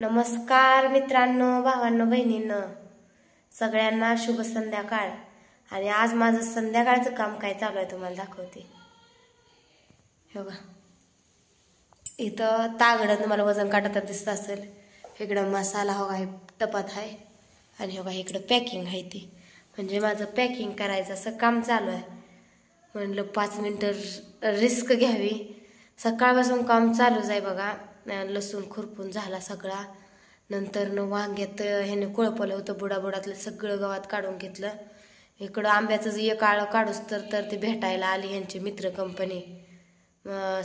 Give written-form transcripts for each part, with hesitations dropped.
नमस्कार मित्रांनो, भावांनो, बहिणींनो, सगळ्यांना शुभ संध्याकाळ. आणि आज माझं संध्याकाळचं काम काय चालू आहे तुम्हाला दाखवते. हे बघा, इथं तागडं तुम्हाला वजन काढताना दिसत असेल. इकडं मसाला हवा आहे, टपात आहे. आणि हे बघा, इकडं पॅकिंग आहे. ती म्हणजे माझं पॅकिंग करायचं असं काम चालू आहे. म्हणलं 5 मिनटं रिस्क घ्यावी. सकाळपासून काम चालूच आहे बघा. लसूण खुरपून झाला सगळा. नंतर वांग्यात ह्याने कोळपलं होतं, बुडाबुडातलं सगळं गवात काढून घेतलं. इकडं आंब्याचं एक आळं काढूस तर ते भेटायला आली ह्यांची मित्र कंपनी.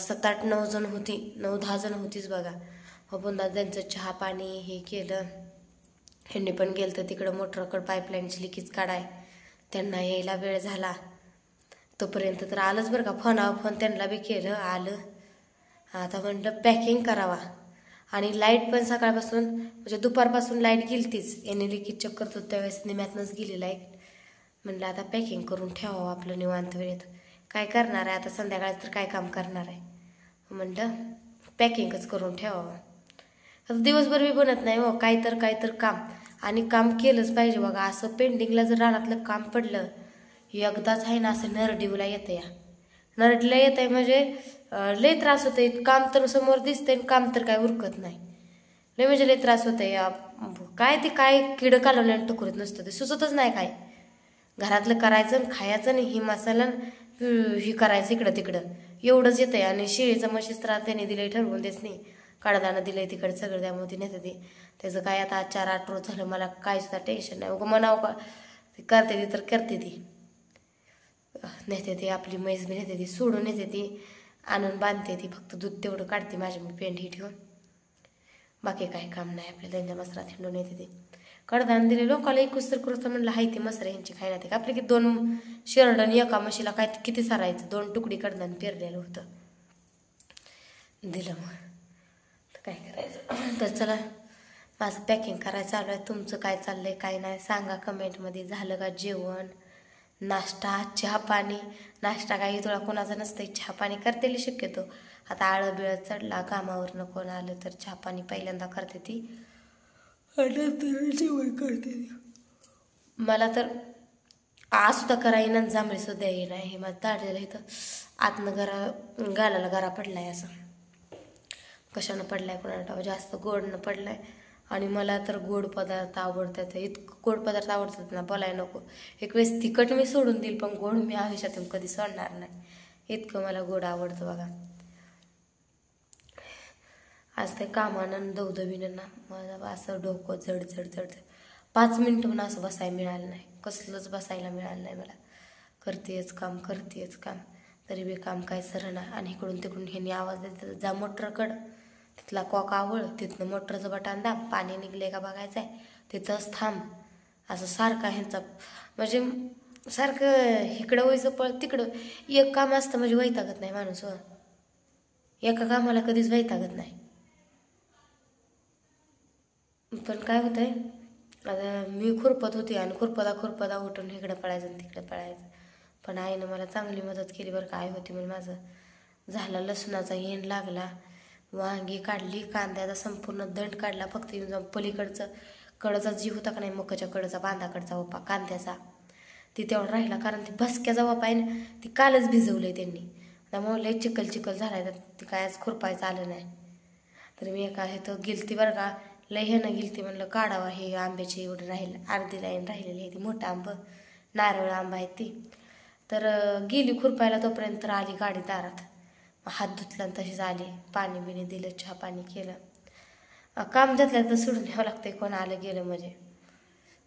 7-8-9 जण होती, 9-10 जण होतीच बघा. पुन्हा त्यांचं चहा पाणी हे केलं. ह्यांनी पण गेलं तर तिकडं मोटरकडं पाईपलाईनची लिकीज काढाय. त्यांना यायला वेळ झाला. तोपर्यंत तर आलंच बरं का. फोन त्यांना बी केलं, आलं. आता म्हणलं पॅकिंग करावा. आणि लाईट पण सकाळपासून म्हणजे दुपारपासून लाईट गेलतीच. याने लिकीज चेक करत होतं त्यावेळेस निम्यातनंच गेली लाईट. म्हणलं आता पॅकिंग करून ठेवावं आपलं निवांत वेळेत. काय करणार आहे आता, संध्याकाळी तर काय काम करणार आहे. म्हणलं पॅकिंगच करून ठेवावं. आता दिवसभर बी बनत नाही हो, काय तर काम. आणि काम केलंच पाहिजे बघा. असं पेंडिंगला जर रानातलं काम पडलं, एकदाच आहे ना असं नरडीवला येतं. नरडीला येत आहे म्हणजे लय त्रास होतोय. काम तर समोर दिसतंय, काम तर काय उरकत नाही. लय म्हणजे लय त्रास होतोय. काय ते काय किड कालवल्यानं टुकरत नसतं, ते सुचतच नाही काय. घरातलं करायचं आणि खायचं नाही. ही मसाला ही करायचं इकडं तिकडं एवढंच येतंय. आणि शेळीचं म्हशीचं त्रास त्याने दिलंय ठरवून देत नाही. कडदानं दिलंय तिकडे सगळं, त्यामुळे ती नेतं ते. त्याचं काय आता 4-8 रोज झालं, मला काय सुद्धा टेन्शन नाही. उगं म्हणावं का ते करते ती तर करते ती. नेते ती आपली म्हैस बी नेते ती, सोडून नेते ती, आणून बांधते ती. फक्त दूध तेवढं काढते माझी मी पेंड ही ठेवून. बाकी काही काम नाही आपल्याला. त्यांच्या मसरात हिंडून येते ती. कडधान दिले लोकाला एकूच तर करूच तर म्हणलं हाय ती मसरा ह्यांची खायला. ते आपले की 2 शेरड आणि एका म्हशीला काय किती सारायचं. 2 तुकडी कडधान पेरलेलं होतं. दिलं मग काय करायचं. तर चला, माझं पॅकिंग करायचं चालू आहे. तुमचं काय चाललंय काय नाही सांगा कमेंटमध्ये. झालं का जेवण, नाश्ता, चहा पाणी? नाश्ता काही तुला कोणाचं नसतं, चहा पाणी करतेली शक्यतो. आता आळं बिळं चढला कामावरनं कोण आलं तर चहा पाणी पहिल्यांदा करते ती, नंतर जेवण करते ती. मला तर आज सुद्धा करा येईना, जांभळी सुद्धा येईना. हे माझं ताडलेलं इथं आतनं गालाला गरा पडलाय. असं कशानं पडलाय कोणाला, जास्त गोडनं पडलाय. आणि मला तर गोड पदार्थ आवडतात. इतकं गोड पदार्थ आवडतात ना बोलाय नको. एक वेळेस तिखट मी सोडून देईल, पण गोड मी आयुष्यातून कधी सोडणार नाही. इतकं मला गोड आवडतं बघा. आज ते कामानं दवदवीनं ना माझं असं डोकं जड 5 मिनटं पण असं बसायला मिळालं नाही. कसलंच बसायला मिळालं नाही मला. करतेच काम तरी बी काम काय सरना. आणि इकडून तिकडून ह्यांनी आवाज देतात, जा मोटरकडं, तिथला कॉक आवळ, तिथनं मोटरचं बटन दाब, पाणी निघले का बघायचं आहे, तिथंच थांब. असं सारखं ह्यांचा म्हणजे सारखं इकडं व्हायचं पळ तिकडं. एक काम असतं म्हणजे वैतागत नाही माणूस. एका कामाला कधीच वैतागत नाही. पण काय होतंय, आता मी खुरपत होती आणि खुरपता उठून इकडं पळायचं आणि तिकडं पळायचं. पण आईनं मला चांगली मदत केली बरं का. आई होती म्हणून माझं झाला. लसूणाचा येण लागला, वांगी काढली, कांद्याचा संपूर्ण दंड काढला. फक्त येऊन जाऊन पलीकडचं कडचा जीव होता का नाही, मकाच्या कडचा बांधाकडचा वपा कांद्याचा, ती तेवढा राहिला. कारण ती भसक्याचा वपा आहे ना, ती कालच भिजवलंय त्यांनी. त्यामुळे लय चिखल झालाय, तर ती काय आज खुरपायचं आलं नाही. तर मी एका तर गेलती बरं का, लय ह्यानं गेलती. म्हणलं काढावा हे आंब्याची एवढं अर्धी लाईन राहिलेली आहे ती. मोठा आंब नारळ आंबा आहे ती. तर गेली खुरपायला, तोपर्यंत आली गाडी दारात. हात धुतला आणि तशीच आली. पाणी बिणी दिलं, चहा पाणी केलं. काम जातलं तर सोडून यावं लागतंय, कोण आलं गेलं म्हणजे.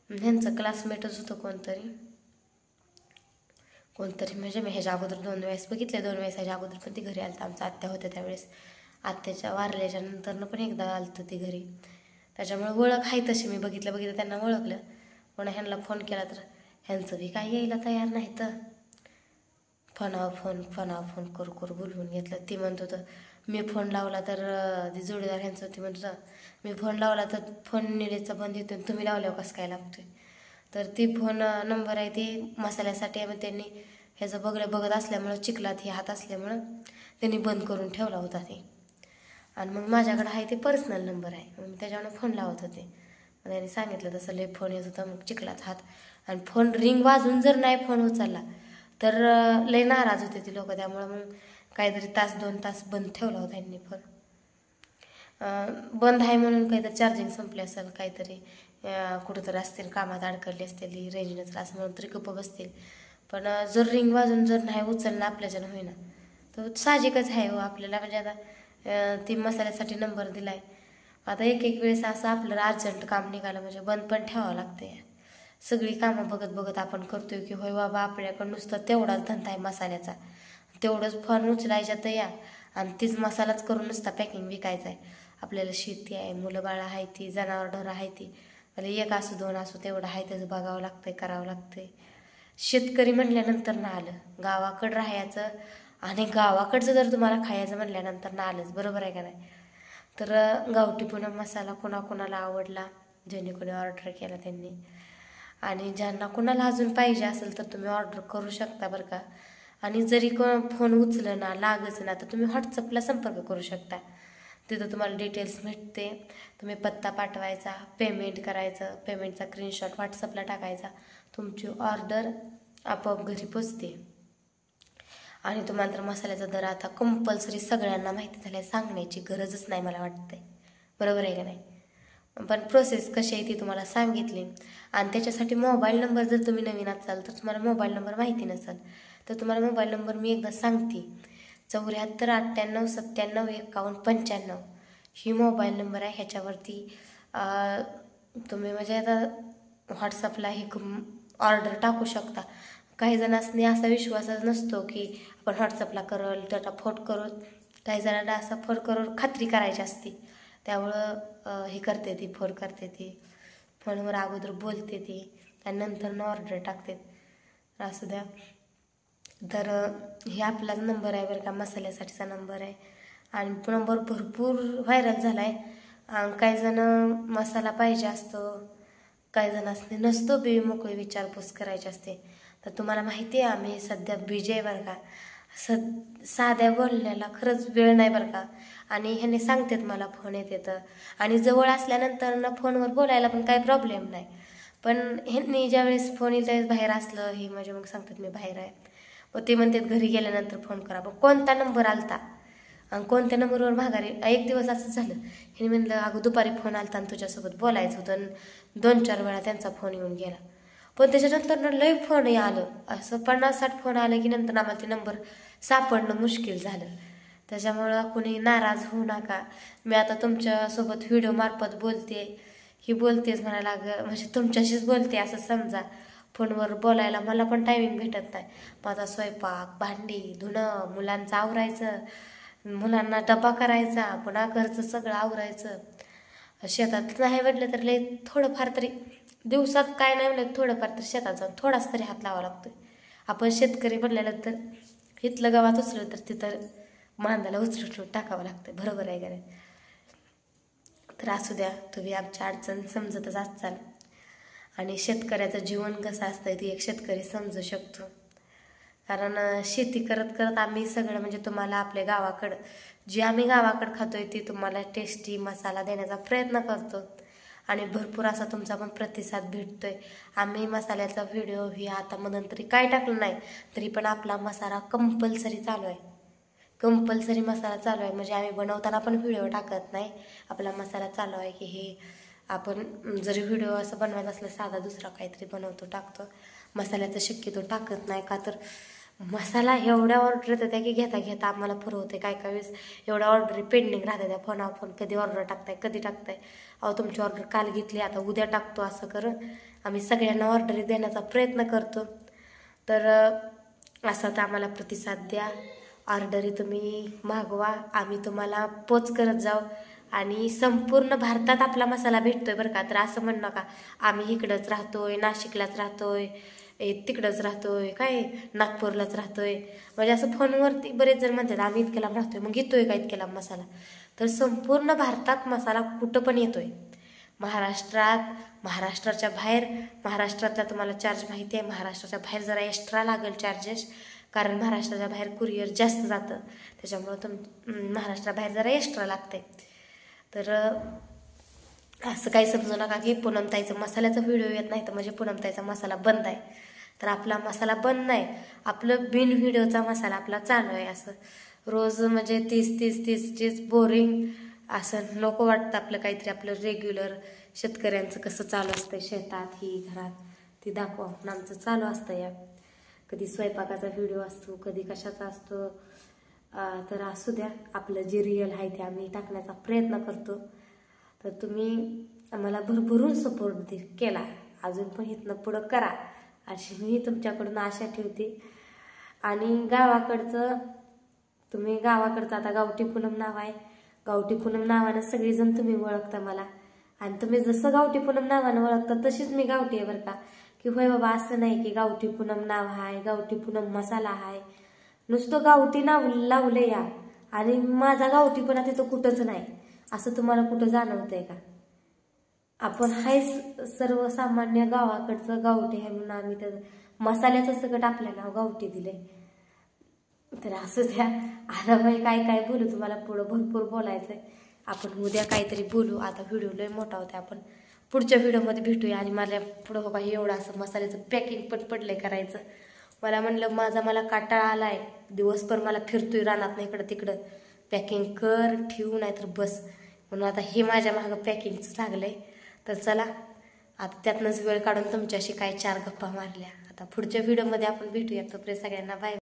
ह्यांचं क्लासमेटच होतं कोणतरी म्हणजे मी ह्याच्या अगोदर 2 वेळेस बघितले. 2 वेळेस ह्याच्या अगोदर पण ती घरी आलं. आमच्या आत्या होत्या त्यावेळेस. आत्याच्या वारल्याच्या नंतरनं पण एकदा आलं ती घरी. त्याच्यामुळे ओळख आहे तशी. मी बघितलं त्यांना ओळखलं. पण ह्यांना फोन केला तर ह्यांचं बी काही यायला तयार नाही. तर फोनावर फोन करू बोलवून घेतलं. ती म्हणत होतं मी फोन लावला तर ती जोडीदार ह्यांचं ती म्हणत होतं मी फोन लावला तर फोन निलेचा बंद येतो, तुम्ही लावल्यावर कसं काय लागतोय. तर ती फोन नंबर आहे ती मसाल्यासाठी आहे. मग त्यांनी ह्याचं बघत असल्यामुळं, चिखलात हे हात असल्यामुळं त्यांनी बंद करून ठेवला होता ते. आणि मग माझ्याकडे आहे ते पर्सनल नंबर आहे, मग मी त्याच्यावर फोन लावत होते. मग त्यांनी सांगितलं तसं लय फोन येत होता, मग चिखलात हात, आणि फोन रिंग वाजून जर नाही फोन उचलला तर लय नाराज होते ती लोक. त्यामुळं मग काहीतरी 1-2 तास बंद ठेवला होता त्यांनी फोन. बंद आहे म्हणून काहीतरी चार्जिंग संपले असेल, काहीतरी कुठंतरी असतील कामात अडकडली असतील, रेंज नसेल असं म्हणून तरी गप्प बसतील. पण जर रिंग वाजून जर नाही उचलणं आपल्याच्यानं होईना तर साहजिकच आहे हो आपल्याला. म्हणजे आता ती मसाल्यासाठी नंबर दिला आहे, आता एक वेळेस असं आपल्याला अर्जंट काम निघालं म्हणजे बंद पण ठेवावं लागते. सगळी कामं बघत बघत आपण करतोय की होय बाबा आपल्याकडं नुसतं तेवढाच धंदा आहे मसाल्याचा, तेवढंच फोन उचलायच्या तर या आणि तीच मसालाच करून नुसता पॅकिंग विकायचा आहे. आपल्याला शेती आहे, मुलं बाळा आहे, ती जनावर ढोरं आहे, ती मला 1 असू 2 असू तेवढं आहे त्याचं बघावं लागतंय, करावं लागतंय. शेतकरी म्हणल्यानंतर ना आलं गावाकडं राहायचं, आणि गावाकडचं जर तुम्हाला खायचं म्हणल्यानंतर ना आलंच, बरोबर आहे का नाही. तर गावठी पुन्हा मसाला कोणाकोणाला आवडला, ज्यांनी कोणी ऑर्डर केला त्यांनी, आणि ज्यांना कोणाला अजून पाहिजे असेल तर तुम्ही ऑर्डर करू शकता बरं का. आणि जरी फोन उचलं ना लागच ना तर तुम्ही व्हॉट्सअपला संपर्क करू शकता, तिथं तुम्हाला डिटेल्स भेटते. तुम्ही पत्ता पाठवायचा, पेमेंट करायचं, पेमेंटचा स्क्रीनशॉट व्हॉट्सअपला टाकायचा, तुमची ऑर्डर आपोआप घरी पोचते. आणि तुम्हाला तर मसाल्याचा दर आता कंपल्सरी सगळ्यांना माहिती झालं आहे, सांगण्याची गरजच नाही मला वाटतंय, बरोबर आहे का नाही. पण प्रोसेस कशी आहे ती तुम्हाला सांगितली. आणि त्याच्यासाठी मोबाईल नंबर जर तुम्ही नवीन असाल तर तुम्हाला मोबाईल नंबर माहिती नसेल तर तुम्हाला मोबाईल नंबर मी एकदा सांगते, 74 98 97 51 95 ही मोबाईल नंबर आहे. ह्याच्यावरती तुम्ही म्हणजे आता व्हॉट्सअपला ही ऑर्डर टाकू शकता. काही जणांनी असा विश्वासच नसतो की आपण व्हॉट्सअपला करल डाटा फोट करू, काही जणांना असा फोन करून खात्री करायची असते, त्यामुळं हे करते ती फोन करते ती फोनवर अगोदर बोलते ती आणि नंतर ऑर्डर टाकते. असू द्या. तर हे आपलाच नंबर आहे बरं का, मसाल्यासाठीचा नंबर आहे. आणि नंबर भरपूर व्हायरल झाला आहे. काही जण मसाला पाहिजे असतो, काही जणांनी नसतो बी, मोकळी विचारपूस करायची असते. तर तुम्हाला माहिती आहे आम्ही सध्या बिजी आहे बरं का, साध्या बोलण्याला खरंच वेळ नाही बरं का. आणि ह्याने सांगतात मला फोन येते तर, आणि जवळ असल्यानंतर ना फोनवर बोलायला पण काही प्रॉब्लेम नाही. पण ह्यांनी ज्यावेळेस फोन येईल त्यावेळेस बाहेर असलं ही म्हणजे मग सांगतात मी बाहेर आहे, मग ते म्हणतात घरी गेल्यानंतर फोन करा. मग कोणता नंबर आलता आणि कोणत्या नंबरवर माघारी. एक दिवस असं झालं, हे म्हणलं अगं दुपारी फोन आलता आणि तुझ्यासोबत बोलायचं होतं, आणि 2-4 वेळा त्यांचा फोन येऊन गेला. पण त्याच्यानंतर लय फोन आलं, असं 50-60 फोन आले की नंतर आम्हाला ते नंबर सापडणं मुश्किल झालं. त्याच्यामुळं कुणी नाराज होऊ नका. मी आता तुमच्यासोबत व्हिडिओ मार्फत बोलते, ही बोलतेच म्हणायला म्हणजे तुमच्याशीच बोलते असं समजा. फोनवर बोलायला मला पण टायमिंग भेटत नाही. माझा स्वयंपाक, भांडी, धुणं, मुलांचं आवरायचं, मुलांना डबा करायचा, पुन्हा घरचं सगळं आवरायचं. शेतात नाही म्हटलं तर लय थोडंफार तरी दिवसात काय नाही म्हटलं थोडंफार तर शेतात जाऊन थोडाच तरी हात लावा लागतोय. आपण शेतकरी म्हटल्यानंतर इथलं गावात उचललं तर तिथं मांदाला उचलून टाकावं लागतं, बरोबर आहे का नाही. तर असू द्या, तुम्ही आमच्या अडचण समजतच असाल. आणि शेतकऱ्याचं जीवन कसं असतं ते एक शेतकरी समजू शकतो. कारण शेती करत करत आम्ही सगळं म्हणजे तुम्हाला आपल्या गावाकडं जे आम्ही गावाकडं खातोय ते तुम्हाला टेस्टी मसाला देण्याचा प्रयत्न करतो, आणि भरपूर असा तुमचा पण प्रतिसाद भेटतोय. आम्ही मसाल्याचा व्हिडिओ ही आता मध्यंतरी काय टाकलं नाही तरी पण आपला मसाला कंपल्सरी चालू आहे, कंपल्सरी मसाला चालू आहे. म्हणजे आम्ही बनवताना पण व्हिडिओ टाकत नाही, आपला मसाला चालू आहे की हे आपण जरी व्हिडिओ असं बनवायचं असलं साधा दुसरा काहीतरी बनवतो टाकतो, मसाल्याचं शक्यतो टाकत नाही. का तर मसाला एवढ्या ऑर्डर येतात त्या की घेता घेता आम्हाला पुरवते. काय काय वेळेस एवढ्या ऑर्डरी पेंडिंग राहतात त्या फोन कधी ऑर्डर टाकताय कधी टाकताय, अहो तुमची ऑर्डर काल घेतली आता उद्या टाकतो, असं करून आम्ही सगळ्यांना ऑर्डरी देण्याचा प्रयत्न करतो. तर असं तर आम्हाला प्रतिसाद द्या, ऑर्डरी तुम्ही मागवा, आम्ही तुम्हाला पोच करत जाऊ. आणि संपूर्ण भारतात आपला मसाला भेटतोय बरं का. तर असं म्हणू नका आम्ही इकडंच राहतोय, नाशिकलाच राहतोय, तिकडंच राहतोय, काय नागपूरलाच राहतोय, म्हणजे असं फोनवरती बरेच जण म्हणतात आम्ही इतक्या लांब राहतोय, मग येतोय का इतक्या लांब मसाला. तर संपूर्ण भारतात मसाला कुठं पण येतोय. महाराष्ट्राच्या बाहेर, महाराष्ट्रातला तुम्हाला चार्ज माहिती आहे, महाराष्ट्राच्या बाहेर जरा एक्स्ट्रा लागेल चार्जेस, कारण महाराष्ट्राच्या बाहेर कुरिअर जास्त जातं, त्याच्यामुळं महाराष्ट्राबाहेर जरा एक्स्ट्रा लागते. तर असं काही समजू नका की पूनमताईचं मसाल्याचा व्हिडिओ येत नाही तर म्हणजे पूनमताईचा मसाला बंद आहे. तर आपला मसाला बंद नाही, आपलं बिन व्हिडिओचा मसाला आपला चालू आहे. असं रोज म्हणजे 30 बोरिंग असं नको वाटतं. आपलं काहीतरी आपलं रेग्युलर शेतकऱ्यांचं कसं चालू असतं शेतात ही घरात ती दाखवा म्हणून आमचं चालू असतं. या कधी स्वयंपाकाचा व्हिडिओ असतो, कधी कशाचा असतो. तर असू द्या, आपलं जे रिअल आहे ते आम्ही टाकण्याचा प्रयत्न करतो. तर तुम्ही आम्हाला भरभरून सपोर्ट केला, अजून पण इथनं पुढं करा अशी मी तुमच्याकडून आशा ठेवते. आणि तुम्ही गावाकडचं आता गावठी पूनम नाव आहे, गावठी पूनम नावानं सगळीजण तुम्ही ओळखता मला. आणि तुम्ही जसं गावठी पूनम नावानं ओळखता तशीच मी गावठी आहे बरं का. की होय बाबा असं नाही की गावठी पूनम नाव आहे, गावठी पूनम मसाला आहे, नुसतं गावठी नाव लावले या आणि माझा गावठीपणा तिथं कुठंच नाही असं तुम्हाला कुठं जाणवतंय का? आपण हायच सर्वसामान्य गावाकडचं गावठी आहे म्हणून आम्ही त्या मसाल्याचं सगळं आपल्या नाव गावठी दिलंय. तर असं द्या. आता बाई काय बोलू, तुम्हाला पुढं भरपूर बोलायचंय. आपण उद्या काहीतरी बोलू. आता व्हिडिओ लय मोठा होता, आपण पुढच्या व्हिडिओमध्ये भेटूया. आणि मला पुढं हो बाई एवढं असं मसाल्याचं पॅकिंग पण पडलंय करायचं. मला म्हणलं मला काटाळा आलाय, दिवसभर मला फिरतोय रानात नाही इकडं तिकडं, पॅकिंग कर ठेवू नाही तर बस, म्हणून आता हे माझ्या मागं पॅकिंगचं लागलंय. तर चला आता त्यातनंच वेळ काढून तुमच्याशी काय 4 गप्पा मारल्या. आता पुढच्या व्हिडिओमध्ये आपण भेटूया. तोपर्यंत सगळ्यांना बाय.